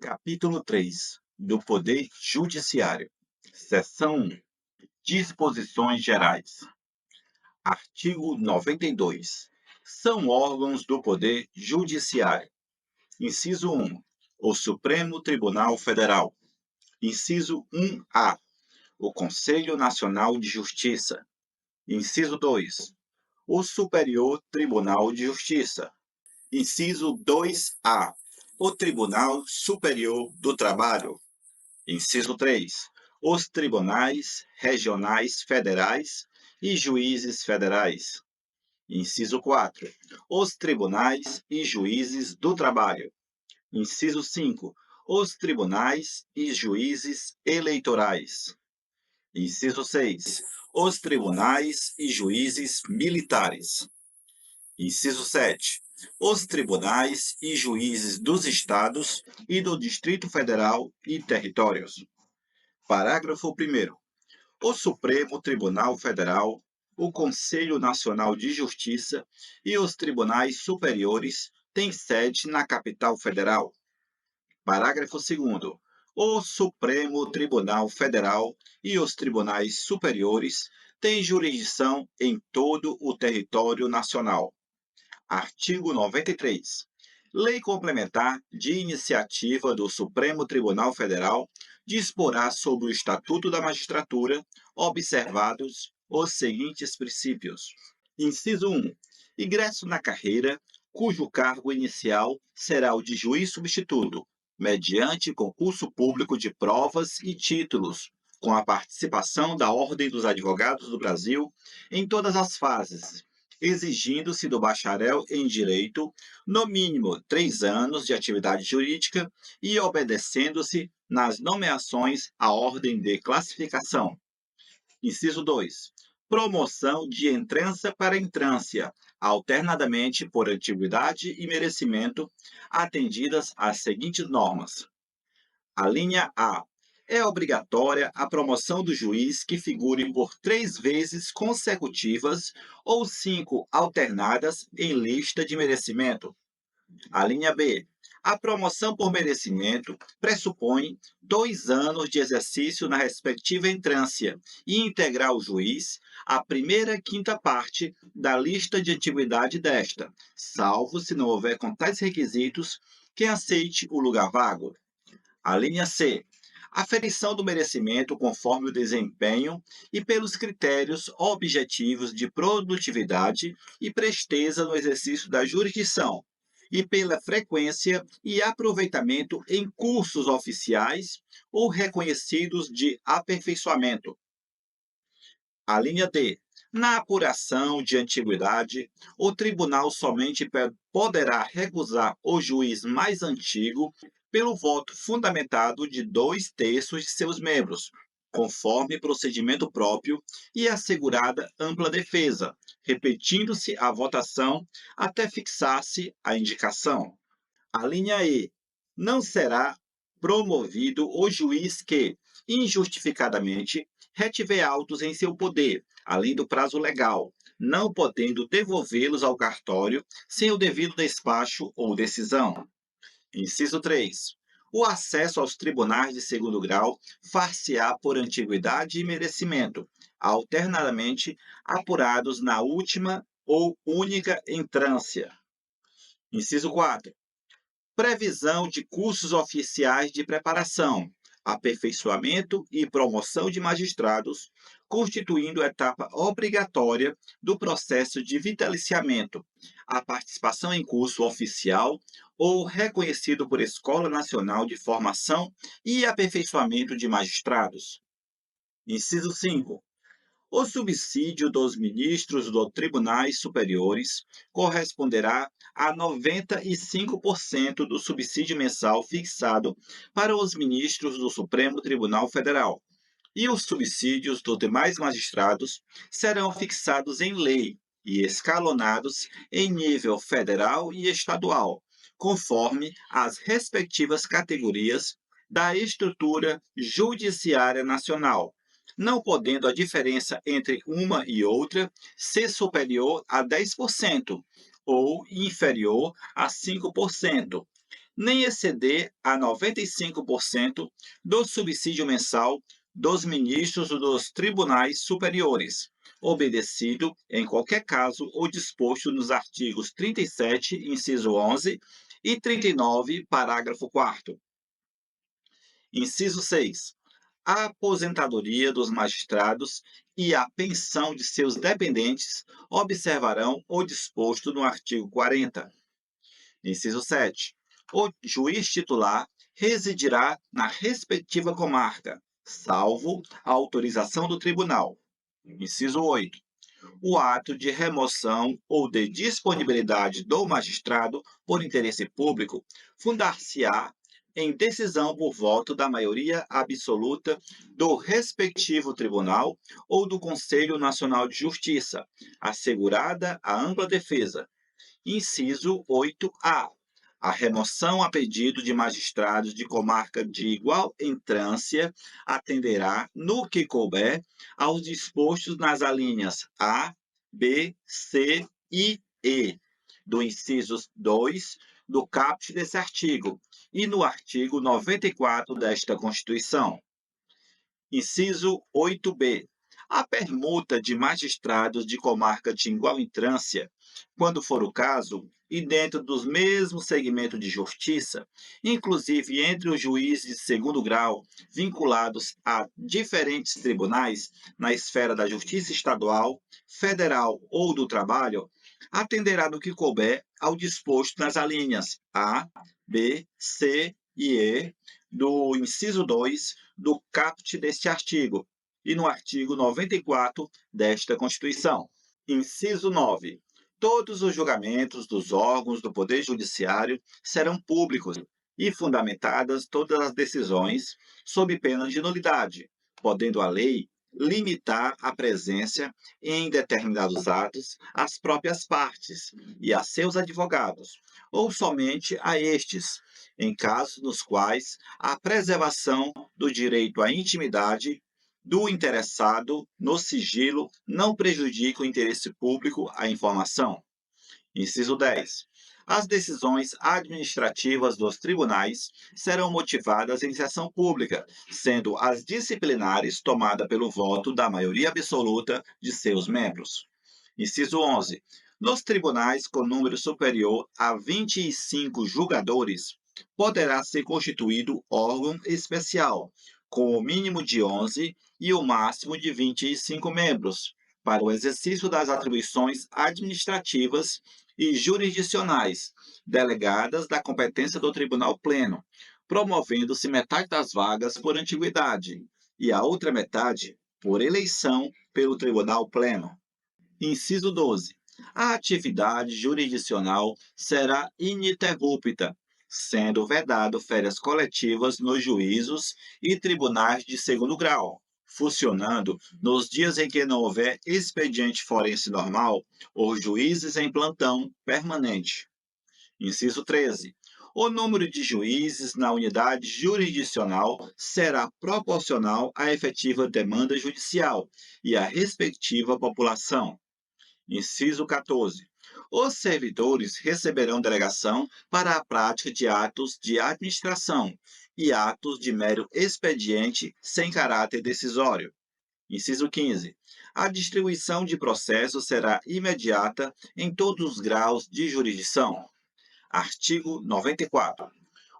Capítulo 3 do Poder Judiciário. Seção 1. Disposições Gerais. Artigo 92. São órgãos do Poder Judiciário. Inciso 1. O Supremo Tribunal Federal. Inciso 1-A. O Conselho Nacional de Justiça. Inciso 2. O Superior Tribunal de Justiça. Inciso 2-A. O Tribunal Superior do Trabalho. Inciso 3. Os tribunais regionais federais e juízes federais. Inciso 4. Os tribunais e juízes do trabalho. Inciso 5. Os tribunais e juízes eleitorais. Inciso 6. Os tribunais e juízes militares. Inciso 7. Os tribunais e juízes dos estados e do Distrito Federal e territórios. Parágrafo 1º. O Supremo Tribunal Federal, o Conselho Nacional de Justiça e os tribunais superiores têm sede na capital federal. Parágrafo 2º. O Supremo Tribunal Federal e os tribunais superiores têm jurisdição em todo o território nacional. Artigo 93. Lei complementar de iniciativa do Supremo Tribunal Federal disporá sobre o Estatuto da Magistratura, observados os seguintes princípios. Inciso 1. Ingresso na carreira, cujo cargo inicial será o de juiz substituto, mediante concurso público de provas e títulos, com a participação da Ordem dos Advogados do Brasil em todas as fases, exigindo-se do bacharel em Direito, no mínimo 3 anos de atividade jurídica e obedecendo-se nas nomeações à ordem de classificação. Inciso 2. Promoção de entrança para entrância, alternadamente por antiguidade e merecimento, atendidas às seguintes normas. A linha A. É obrigatória a promoção do juiz que figure por 3 vezes consecutivas ou 5 alternadas em lista de merecimento. A linha B. A promoção por merecimento pressupõe 2 anos de exercício na respectiva entrância e integrar o juiz a primeira quinta parte da lista de antiguidade desta, salvo se não houver com tais requisitos quem aceite o lugar vago. A linha C. Aferição do merecimento conforme o desempenho e pelos critérios objetivos de produtividade e presteza no exercício da jurisdição, e pela frequência e aproveitamento em cursos oficiais ou reconhecidos de aperfeiçoamento. A linha D. Na apuração de antiguidade, o tribunal somente poderá recusar o juiz mais antigo pelo voto fundamentado de 2/3 de seus membros, conforme procedimento próprio e assegurada ampla defesa, repetindo-se a votação até fixar-se a indicação. A linha E. Não será promovido o juiz que, injustificadamente, retiver autos em seu poder, além do prazo legal, não podendo devolvê-los ao cartório sem o devido despacho ou decisão. Inciso 3. O acesso aos tribunais de segundo grau far-se-á por antiguidade e merecimento, alternadamente apurados na última ou única entrância. Inciso 4. Previsão de cursos oficiais de preparação, aperfeiçoamento e promoção de magistrados, constituindo etapa obrigatória do processo de vitaliciamento, a participação em curso oficial ou reconhecido por Escola Nacional de Formação e Aperfeiçoamento de Magistrados. Inciso 5. O subsídio dos ministros dos tribunais superiores corresponderá a 95% do subsídio mensal fixado para os ministros do Supremo Tribunal Federal, e os subsídios dos demais magistrados serão fixados em lei e escalonados em nível federal e estadual, conforme as respectivas categorias da estrutura judiciária nacional, não podendo a diferença entre uma e outra ser superior a 10% ou inferior a 5%, nem exceder a 95% do subsídio mensal dos ministros dos tribunais superiores, obedecido, em qualquer caso, o disposto nos artigos 37, inciso 11, e 39, parágrafo 4º. Inciso 6. A aposentadoria dos magistrados e a pensão de seus dependentes observarão o disposto no artigo 40. Inciso 7. O juiz titular residirá na respectiva comarca, salvo a autorização do tribunal. Inciso 8. O ato de remoção ou de disponibilidade do magistrado por interesse público fundar-se-á em decisão por voto da maioria absoluta do respectivo tribunal ou do Conselho Nacional de Justiça, assegurada a ampla defesa. Inciso 8A. A remoção a pedido de magistrados de comarca de igual entrância atenderá, no que couber, aos dispostos nas alíneas A, B, C e E do inciso 2 do caput desse artigo e no artigo 94 desta Constituição. Inciso 8b. A permuta de magistrados de comarca de igual entrância, quando for o caso, e dentro dos mesmos segmentos de justiça, inclusive entre os juízes de segundo grau vinculados a diferentes tribunais na esfera da justiça estadual, federal ou do trabalho, atenderá no que couber ao disposto nas alíneas A, B, C e E do inciso 2 do caput deste artigo e no artigo 94 desta Constituição. Inciso 9. Todos os julgamentos dos órgãos do Poder Judiciário serão públicos e fundamentadas todas as decisões sob pena de nulidade, podendo a lei limitar a presença em determinados atos às próprias partes e a seus advogados, ou somente a estes, em casos nos quais a preservação do direito à intimidade do interessado no sigilo não prejudica o interesse público à informação. Inciso 10. As decisões administrativas dos tribunais serão motivadas em sessão pública, sendo as disciplinares tomadas pelo voto da maioria absoluta de seus membros. Inciso 11. Nos tribunais com número superior a 25 julgadores, poderá ser constituído órgão especial, com o mínimo de 11 e o máximo de 25 membros, para o exercício das atribuições administrativas e jurisdicionais, delegadas da competência do Tribunal Pleno, promovendo-se metade das vagas por antiguidade e a outra metade por eleição pelo Tribunal Pleno. Inciso 12. A atividade jurisdicional será ininterrupta, sendo vedado férias coletivas nos juízos e tribunais de segundo grau, funcionando nos dias em que não houver expediente forense normal ou juízes em plantão permanente. Inciso 13. O número de juízes na unidade jurisdicional será proporcional à efetiva demanda judicial e à respectiva população. Inciso 14. Os servidores receberão delegação para a prática de atos de administração e atos de mero expediente sem caráter decisório. Inciso 15. A distribuição de processos será imediata em todos os graus de jurisdição. Artigo 94.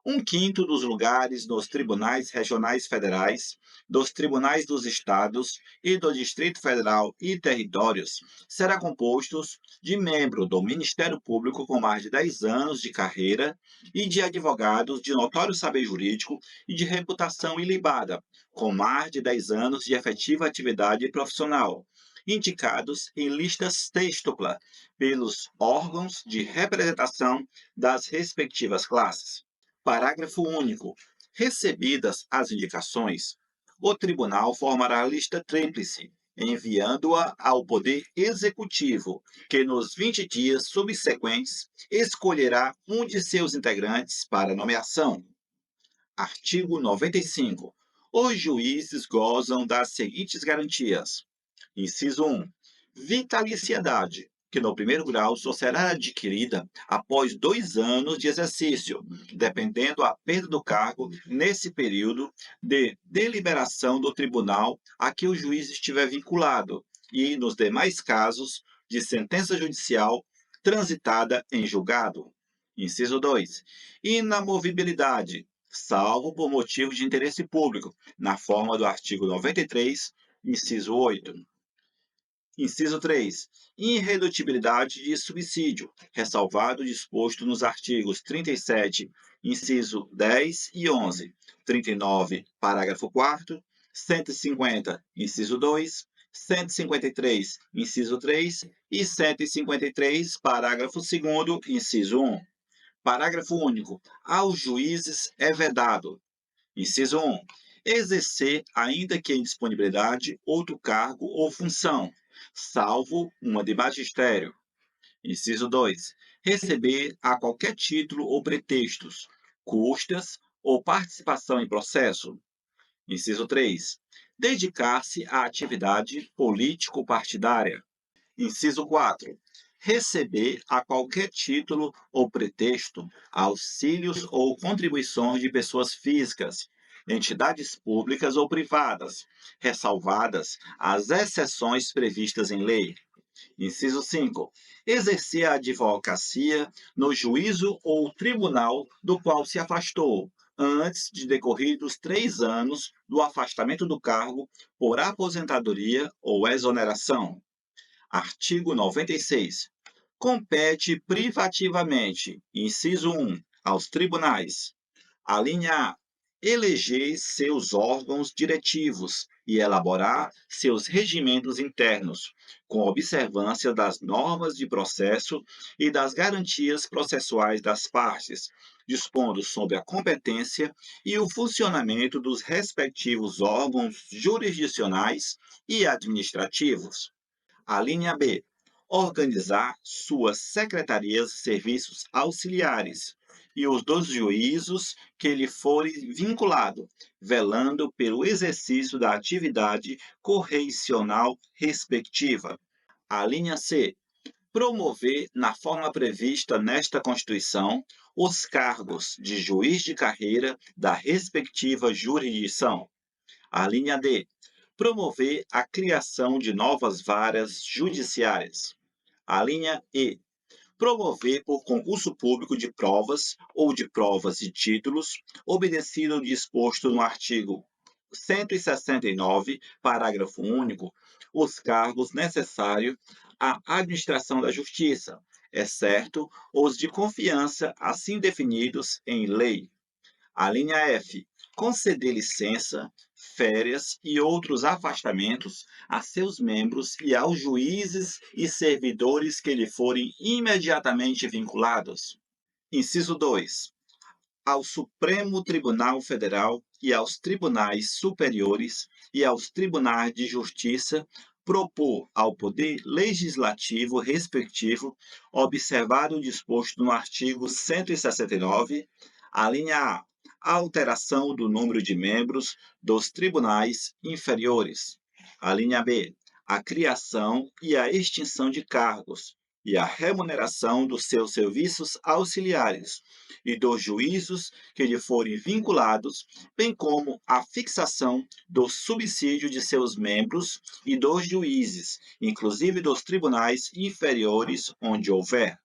Um quinto dos lugares nos tribunais regionais federais, dos tribunais dos estados e do Distrito Federal e territórios será composto de membro do Ministério Público com mais de 10 anos de carreira e de advogados de notório saber jurídico e de reputação ilibada, com mais de 10 anos de efetiva atividade profissional, indicados em lista sextupla pelos órgãos de representação das respectivas classes. Parágrafo único. Recebidas as indicações, o tribunal formará a lista tríplice, enviando-a ao Poder Executivo, que nos 20 dias subsequentes escolherá um de seus integrantes para nomeação. Artigo 95. Os juízes gozam das seguintes garantias. Inciso 1. Vitaliciedade. que no primeiro grau só será adquirida após 2 anos de exercício, dependendo a perda do cargo nesse período de deliberação do tribunal a que o juiz estiver vinculado e, nos demais casos, de sentença judicial transitada em julgado. Inciso 2. Inamovibilidade, salvo por motivo de interesse público, na forma do artigo 93, inciso 8. Inciso 3. Irredutibilidade de subsídio, ressalvado o disposto nos artigos 37, inciso 10 e 11, 39, parágrafo 4º, 150, inciso 2, 153, inciso 3 e 153, parágrafo 2º, inciso 1. Parágrafo único. Aos juízes é vedado: inciso 1. Exercer, ainda que em disponibilidade, outro cargo ou função, salvo uma de magistério. Inciso 2. Receber, a qualquer título ou pretextos, custas ou participação em processo. Inciso 3. Dedicar-se à atividade político-partidária. Inciso 4. Receber, a qualquer título ou pretexto, auxílios ou contribuições de pessoas físicas, entidades públicas ou privadas, ressalvadas as exceções previstas em lei. Inciso 5. Exercer a advocacia no juízo ou tribunal do qual se afastou, antes de decorridos 3 anos do afastamento do cargo por aposentadoria ou exoneração. Artigo 96. Compete privativamente, inciso 1, aos tribunais: a linha A. Eleger seus órgãos diretivos e elaborar seus regimentos internos, com observância das normas de processo e das garantias processuais das partes, dispondo sobre a competência e o funcionamento dos respectivos órgãos jurisdicionais e administrativos. A linha B. Organizar suas secretarias e serviços auxiliares e os dos juízos que lhe forem vinculado, velando pelo exercício da atividade correicional respectiva. A linha C. Promover, na forma prevista nesta Constituição, os cargos de juiz de carreira da respectiva jurisdição. A linha D. Promover a criação de novas varas judiciárias. A linha E. Promover por concurso público de provas ou de provas e títulos, obedecido ao disposto no artigo 169, parágrafo único, os cargos necessários à administração da justiça, exceto os de confiança assim definidos em lei. A linha F. Conceder licença, férias e outros afastamentos a seus membros e aos juízes e servidores que lhe forem imediatamente vinculados. Inciso 2. Ao Supremo Tribunal Federal e aos tribunais superiores e aos tribunais de justiça propor ao Poder Legislativo respectivo, observado o disposto no artigo 169, a linha A, a alteração do número de membros dos tribunais inferiores. A linha B, a criação e a extinção de cargos e a remuneração dos seus serviços auxiliares e dos juízos que lhe forem vinculados, bem como a fixação do subsídio de seus membros e dos juízes, inclusive dos tribunais inferiores, onde houver.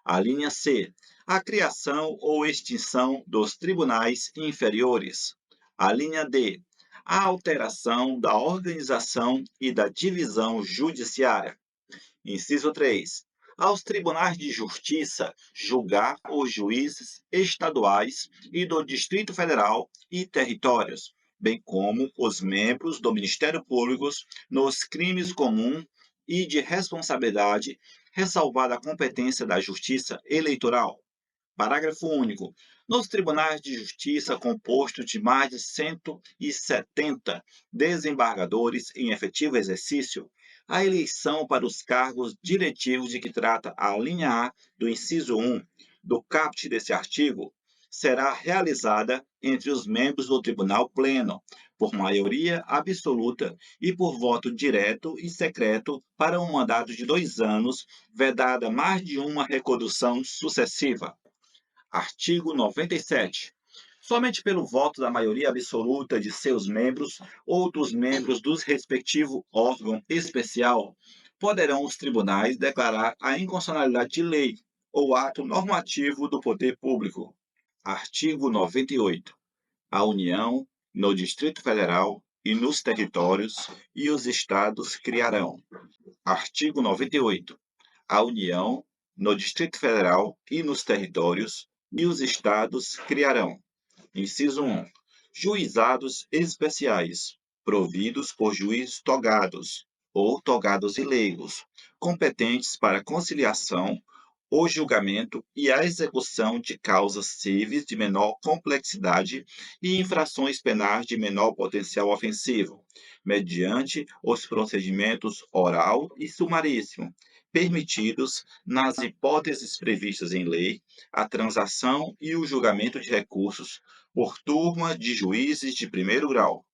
A linha C. A criação ou extinção dos tribunais inferiores. A linha D. A alteração da organização e da divisão judiciária. Inciso 3. Aos tribunais de justiça julgar os juízes estaduais e do Distrito Federal e territórios, bem como os membros do Ministério Público nos crimes comuns e de responsabilidade, ressalvada a competência da Justiça Eleitoral. Parágrafo único. Nos tribunais de justiça compostos de mais de 170 desembargadores em efetivo exercício, a eleição para os cargos diretivos de que trata a linha A do inciso 1 do caput desse artigo será realizada entre os membros do Tribunal Pleno, por maioria absoluta e por voto direto e secreto para um mandato de 2 anos, vedada mais de uma recondução sucessiva. Artigo 97. Somente pelo voto da maioria absoluta de seus membros ou dos membros do respectivo órgão especial poderão os tribunais declarar a inconstitucionalidade de lei ou ato normativo do poder público. Artigo 98. A União, no Distrito Federal e nos territórios, e os estados criarão. Artigo 98. A União, no Distrito Federal e nos territórios, e os estados criarão. Inciso 1. Juizados especiais, providos por juízes togados ou togados e leigos, competentes para conciliação, o julgamento e a execução de causas cíveis de menor complexidade e infrações penais de menor potencial ofensivo, mediante os procedimentos oral e sumaríssimo, permitidos, nas hipóteses previstas em lei, a transação e o julgamento de recursos por turma de juízes de primeiro grau.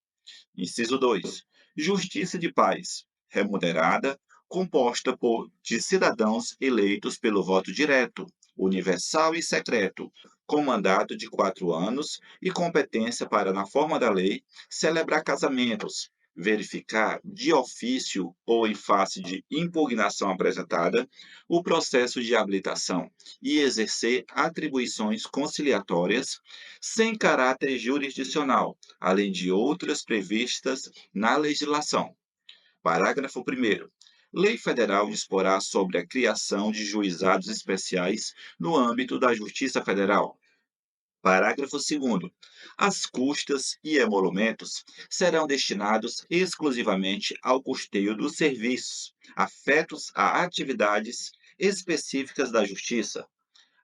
Inciso 2. Justiça de paz, remunerada, composta de cidadãos eleitos pelo voto direto, universal e secreto, com mandato de 4 anos e competência para, na forma da lei, celebrar casamentos, verificar de ofício ou em face de impugnação apresentada o processo de habilitação e exercer atribuições conciliatórias sem caráter jurisdicional, além de outras previstas na legislação. Parágrafo 1º. Lei federal disporá sobre a criação de juizados especiais no âmbito da Justiça Federal. Parágrafo 2º. As custas e emolumentos serão destinados exclusivamente ao custeio dos serviços afetos a atividades específicas da Justiça.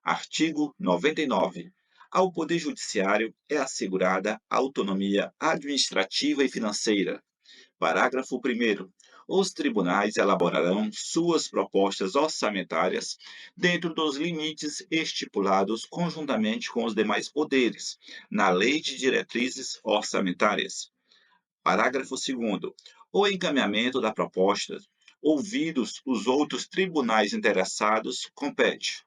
Artigo 99. Ao Poder Judiciário é assegurada autonomia administrativa e financeira. Parágrafo 1º. Os tribunais elaborarão suas propostas orçamentárias dentro dos limites estipulados conjuntamente com os demais poderes, na Lei de Diretrizes Orçamentárias. Parágrafo 2º. O encaminhamento da proposta, ouvidos os outros tribunais interessados, compete.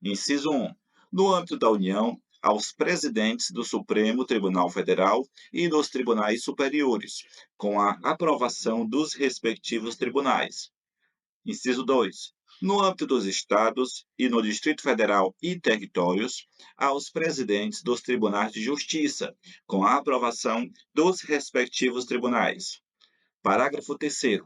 Inciso 1. No âmbito da União, aos presidentes do Supremo Tribunal Federal e dos tribunais superiores, com a aprovação dos respectivos tribunais. Inciso 2. No âmbito dos estados e no Distrito Federal e territórios, aos presidentes dos tribunais de justiça, com a aprovação dos respectivos tribunais. Parágrafo 3º.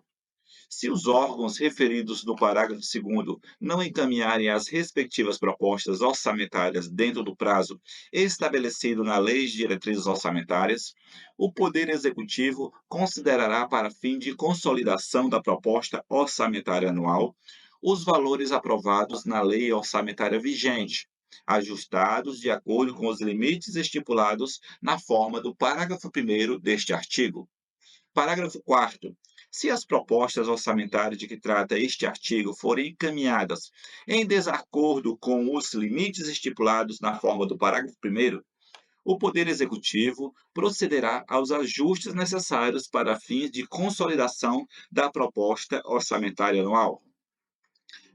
Se os órgãos referidos no parágrafo 2º não encaminharem as respectivas propostas orçamentárias dentro do prazo estabelecido na Lei de Diretrizes Orçamentárias, o Poder Executivo considerará, para fim de consolidação da proposta orçamentária anual, os valores aprovados na lei orçamentária vigente, ajustados de acordo com os limites estipulados na forma do parágrafo 1º deste artigo. Parágrafo 4º. Se as propostas orçamentárias de que trata este artigo forem encaminhadas em desacordo com os limites estipulados na forma do parágrafo 1º, o Poder Executivo procederá aos ajustes necessários para fins de consolidação da proposta orçamentária anual.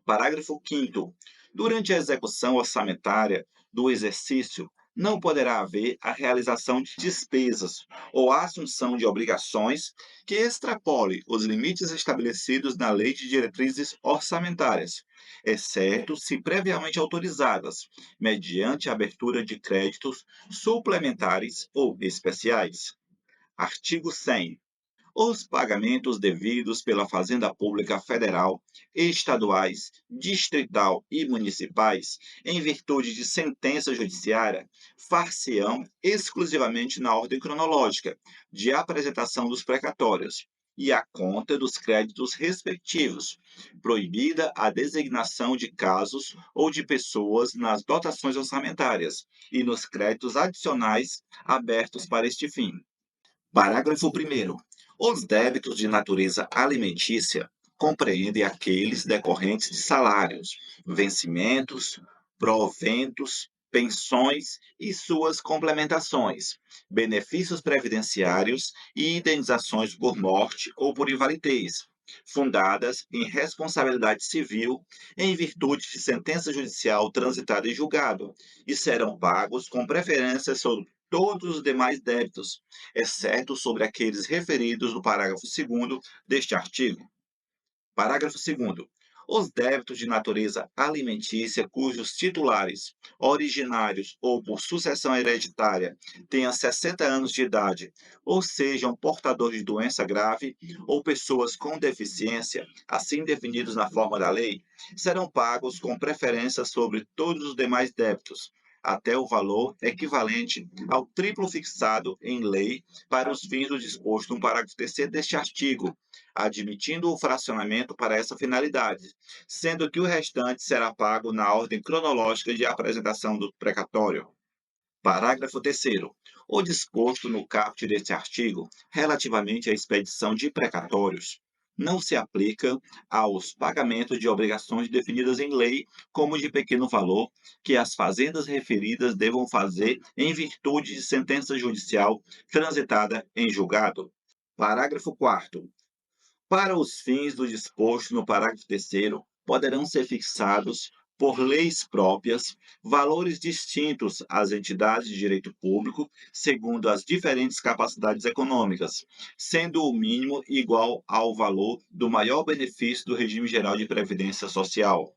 Parágrafo 5º. Durante a execução orçamentária do exercício, não poderá haver a realização de despesas ou a assunção de obrigações que extrapole os limites estabelecidos na Lei de Diretrizes Orçamentárias, exceto se previamente autorizadas, mediante a abertura de créditos suplementares ou especiais. Artigo 100. Os pagamentos devidos pela Fazenda Pública Federal, estaduais, distrital e municipais, em virtude de sentença judiciária, far-se-ão exclusivamente na ordem cronológica de apresentação dos precatórios e à conta dos créditos respectivos, proibida a designação de casos ou de pessoas nas dotações orçamentárias e nos créditos adicionais abertos para este fim. Parágrafo 1º. Os débitos de natureza alimentícia compreendem aqueles decorrentes de salários, vencimentos, proventos, pensões e suas complementações, benefícios previdenciários e indenizações por morte ou por invalidez, fundadas em responsabilidade civil em virtude de sentença judicial transitada em julgado, e serão pagos com preferência sobre todos os demais débitos, exceto sobre aqueles referidos no parágrafo 2º deste artigo. Parágrafo 2º. Os débitos de natureza alimentícia cujos titulares, originários ou por sucessão hereditária, tenham 60 anos de idade, ou sejam portadores de doença grave ou pessoas com deficiência, assim definidos na forma da lei, serão pagos com preferência sobre todos os demais débitos, até o valor equivalente ao triplo fixado em lei para os fins do disposto no parágrafo 3º deste artigo, admitindo o fracionamento para essa finalidade, sendo que o restante será pago na ordem cronológica de apresentação do precatório. Parágrafo 3º. O disposto no caput deste artigo, relativamente à expedição de precatórios, não se aplica aos pagamentos de obrigações definidas em lei, como de pequeno valor, que as fazendas referidas devam fazer em virtude de sentença judicial transitada em julgado. Parágrafo 4º. Para os fins do disposto no parágrafo 3º, poderão ser fixados, por leis próprias, valores distintos às entidades de direito público, segundo as diferentes capacidades econômicas, sendo o mínimo igual ao valor do maior benefício do regime geral de previdência social.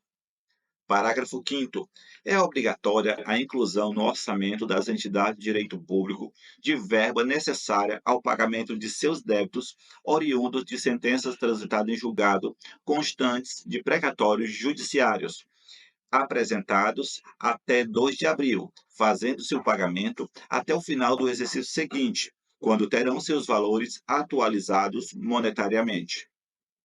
Parágrafo 5º. É obrigatória a inclusão no orçamento das entidades de direito público de verba necessária ao pagamento de seus débitos oriundos de sentenças transitadas em julgado constantes de precatórios judiciários, apresentados até 2 de abril, fazendo-se o pagamento até o final do exercício seguinte, quando terão seus valores atualizados monetariamente.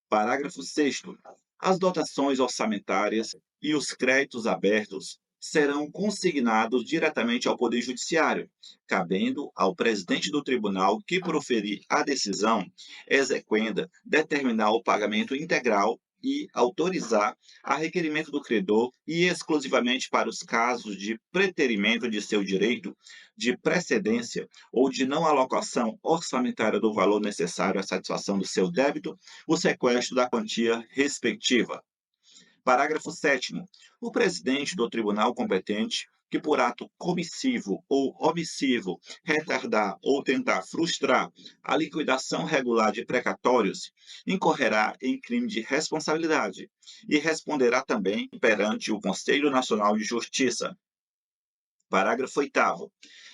Parágrafo 6º. As dotações orçamentárias e os créditos abertos serão consignados diretamente ao Poder Judiciário, cabendo ao presidente do tribunal que proferir a decisão exequenda determinar o pagamento integral e autorizar, a requerimento do credor e exclusivamente para os casos de preterimento de seu direito, de precedência ou de não alocação orçamentária do valor necessário à satisfação do seu débito, o sequestro da quantia respectiva. Parágrafo 7º. O presidente do tribunal competente, que por ato comissivo ou omissivo retardar ou tentar frustrar a liquidação regular de precatórios, incorrerá em crime de responsabilidade e responderá também perante o Conselho Nacional de Justiça. Parágrafo 8º.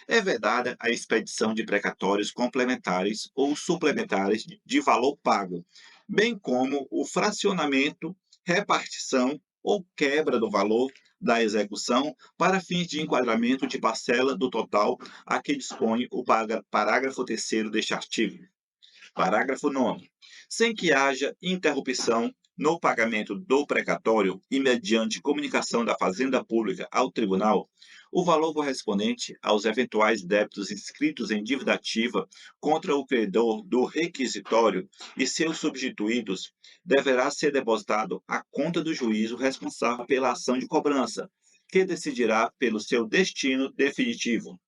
É vedada a expedição de precatórios complementares ou suplementares de valor pago, bem como o fracionamento, repartição ou quebra do valor da execução para fins de enquadramento de parcela do total a que dispõe o parágrafo 3º deste artigo. Parágrafo 9º. Sem que haja interrupção no pagamento do precatório e mediante comunicação da Fazenda Pública ao Tribunal, o valor correspondente aos eventuais débitos inscritos em dívida ativa contra o credor do requisitório e seus substituídos deverá ser depositado à conta do juízo responsável pela ação de cobrança, que decidirá pelo seu destino definitivo.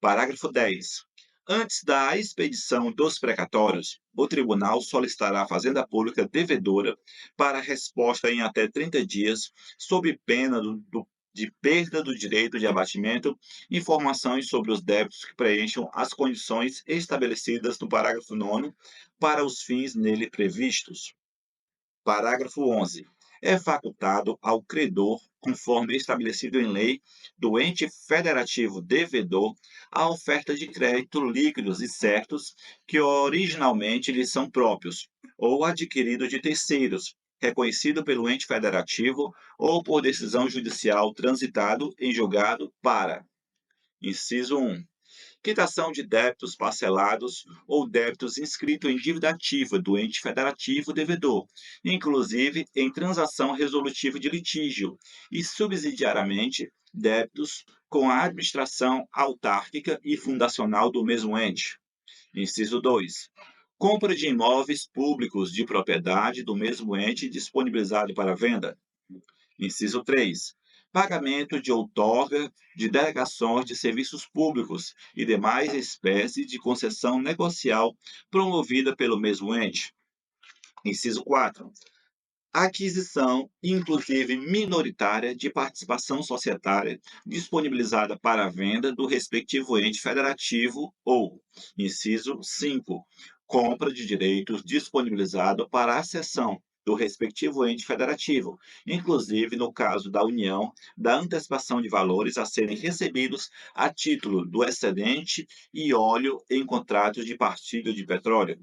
Parágrafo 10º. Antes da expedição dos precatórios, o tribunal solicitará à Fazenda Pública devedora para resposta em até 30 dias, sob pena de perda do direito de abatimento, informações sobre os débitos que preencham as condições estabelecidas no parágrafo 9º para os fins nele previstos. Parágrafo 11º. É facultado ao credor, conforme estabelecido em lei, do ente federativo devedor, a oferta de crédito líquidos e certos que originalmente lhe são próprios, ou adquiridos de terceiros, reconhecido pelo ente federativo ou por decisão judicial transitado em julgado para: inciso 1, quitação de débitos parcelados ou débitos inscritos em dívida ativa do ente federativo devedor, inclusive em transação resolutiva de litígio, e subsidiariamente débitos com a administração autárquica e fundacional do mesmo ente. Inciso 2. Compra de imóveis públicos de propriedade do mesmo ente disponibilizado para venda. Inciso 3. pagamento de outorga de delegações de serviços públicos e demais espécies de concessão negocial promovida pelo mesmo ente. Inciso 4. Aquisição, inclusive minoritária, de participação societária disponibilizada para a venda do respectivo ente federativo ou, inciso 5, compra de direitos disponibilizado para a cessão do respectivo ente federativo, inclusive no caso da União, da antecipação de valores a serem recebidos a título do excedente e óleo em contratos de partilha de petróleo.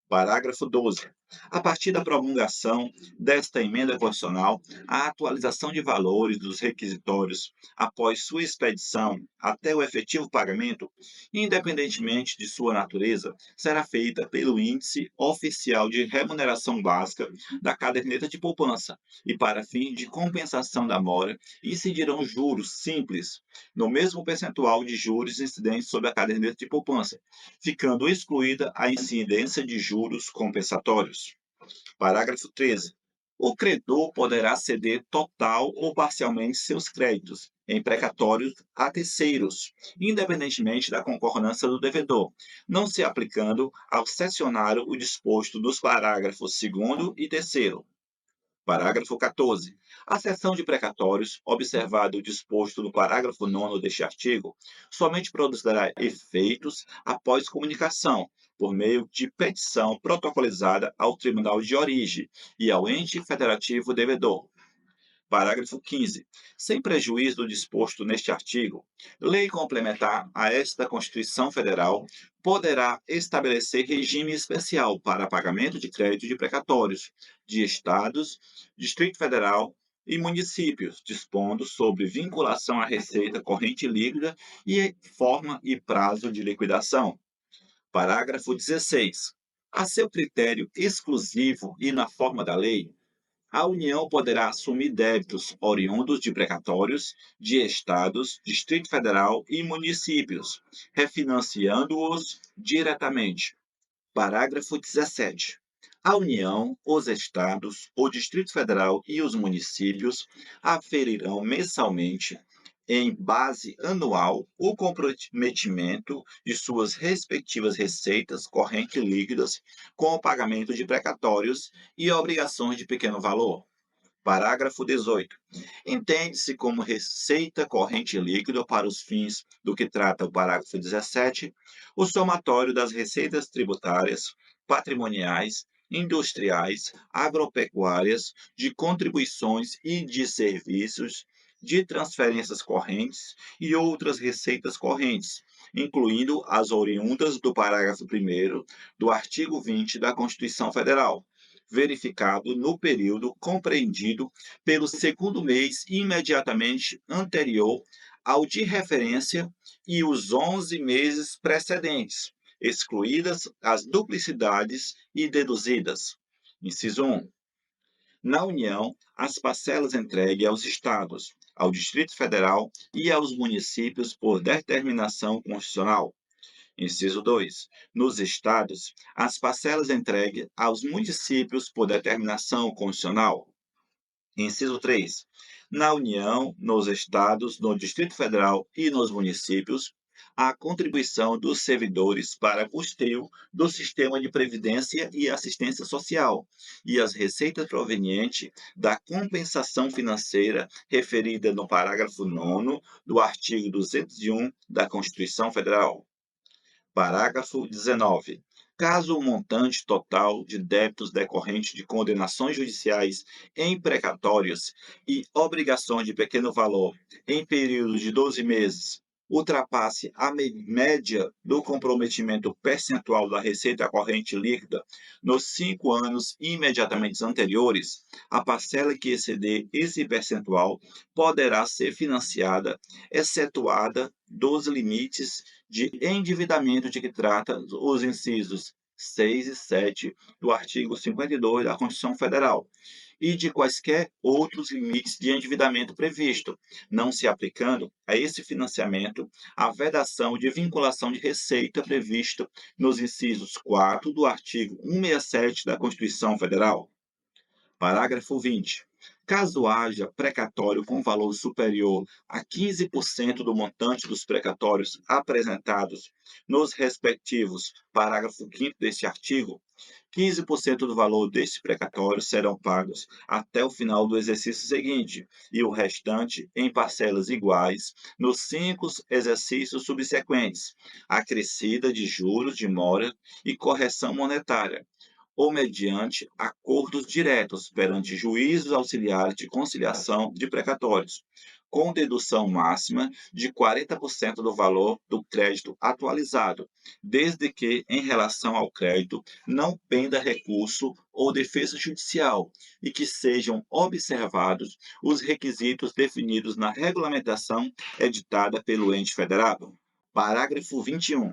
Parágrafo 12. A partir da promulgação desta emenda constitucional, a atualização de valores dos requisitórios após sua expedição até o efetivo pagamento, independentemente de sua natureza, será feita pelo Índice Oficial de Remuneração Básica da Caderneta de Poupança e para fim de compensação da mora incidirão juros simples no mesmo percentual de juros incidentes sobre a caderneta de poupança, ficando excluída a incidência de juros compensatórios. Parágrafo 13. O credor poderá ceder total ou parcialmente seus créditos em precatórios a terceiros, independentemente da concordância do devedor, não se aplicando ao cessionário o disposto dos parágrafos 2º e 3º. Parágrafo 14. A cessão de precatórios, observado o disposto no parágrafo 9º deste artigo, somente produzirá efeitos após comunicação, por meio de petição protocolizada ao tribunal de origem e ao ente federativo devedor. Parágrafo 15. Sem prejuízo do disposto neste artigo, lei complementar a esta Constituição Federal poderá estabelecer regime especial para pagamento de crédito de precatórios de estados, Distrito Federal e municípios, dispondo sobre vinculação à receita corrente líquida e forma e prazo de liquidação. Parágrafo 16. A seu critério exclusivo e na forma da lei, a União poderá assumir débitos oriundos de precatórios de estados, Distrito Federal e municípios, refinanciando-os diretamente. Parágrafo 17. A União, os estados, o Distrito Federal e os municípios aferirão mensalmente, em base anual, o comprometimento de suas respectivas receitas correntes líquidas com o pagamento de precatórios e obrigações de pequeno valor. Parágrafo 18. Entende-se como receita corrente líquida para os fins do que trata o parágrafo 17, o somatório das receitas tributárias, patrimoniais, industriais, agropecuárias, de contribuições e de serviços, de transferências correntes e outras receitas correntes, incluindo as oriundas do parágrafo 1º do artigo 20 da Constituição Federal, verificado no período compreendido pelo segundo mês imediatamente anterior ao de referência e os 11 meses precedentes, excluídas as duplicidades e deduzidas. Inciso 1. Na União, as parcelas entregues aos Estados, ao Distrito Federal e aos municípios por determinação constitucional. Inciso 2. Nos estados, as parcelas entregues aos municípios por determinação constitucional. Inciso 3. Na União, nos estados, no Distrito Federal e nos municípios, a contribuição dos servidores para custeio do sistema de previdência e assistência social e as receitas provenientes da compensação financeira referida no parágrafo 9º do artigo 201 da Constituição Federal. Parágrafo 19. Caso o montante total de débitos decorrentes de condenações judiciais em precatórios e obrigações de pequeno valor em período de 12 meses ultrapasse a média do comprometimento percentual da receita corrente líquida nos 5 anos imediatamente anteriores, a parcela que exceder esse percentual poderá ser financiada, excetuada dos limites de endividamento de que trata os incisos 6 e 7 do artigo 52 da Constituição Federal e de quaisquer outros limites de endividamento previsto, não se aplicando a esse financiamento a vedação de vinculação de receita prevista nos incisos 4 do artigo 167 da Constituição Federal. Parágrafo 20. Caso haja precatório com valor superior a 15% do montante dos precatórios apresentados nos respectivos parágrafo 5º deste artigo, 15% do valor deste precatório serão pagos até o final do exercício seguinte e o restante em parcelas iguais nos 5 exercícios subsequentes, acrescida de juros de mora e correção monetária, ou mediante acordos diretos perante juízos auxiliares de conciliação de precatórios, com dedução máxima de 40% do valor do crédito atualizado, desde que, em relação ao crédito, não penda recurso ou defesa judicial e que sejam observados os requisitos definidos na regulamentação editada pelo ente federado. Parágrafo 21.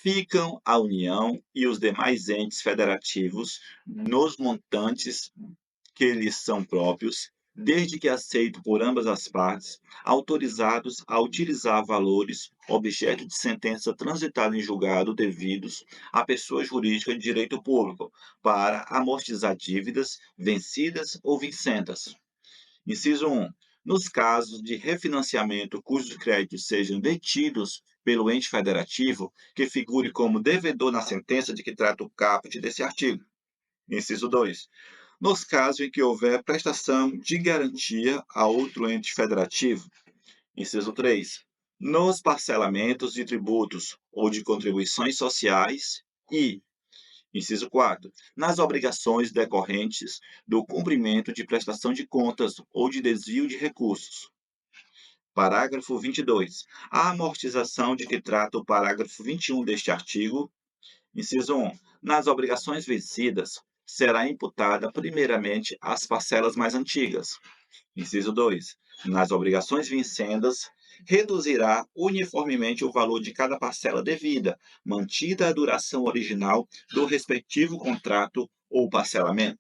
Ficam a União e os demais entes federativos nos montantes que lhes são próprios, desde que aceito por ambas as partes, autorizados a utilizar valores objeto de sentença transitada em julgado devidos à pessoa jurídica de direito público, para amortizar dívidas vencidas ou vincendas. Inciso 1. Nos casos de refinanciamento cujos créditos sejam detidos pelo ente federativo, que figure como devedor na sentença de que trata o caput desse artigo. Inciso 2. Nos casos em que houver prestação de garantia a outro ente federativo. Inciso 3. Nos parcelamentos de tributos ou de contribuições sociais e, inciso 4. Nas obrigações decorrentes do cumprimento de prestação de contas ou de desvio de recursos. Parágrafo 22. A amortização de que trata o parágrafo 21 deste artigo, inciso 1. Nas obrigações vencidas, será imputada primeiramente às parcelas mais antigas. Inciso 2. Nas obrigações vincendas, reduzirá uniformemente o valor de cada parcela devida, mantida a duração original do respectivo contrato ou parcelamento.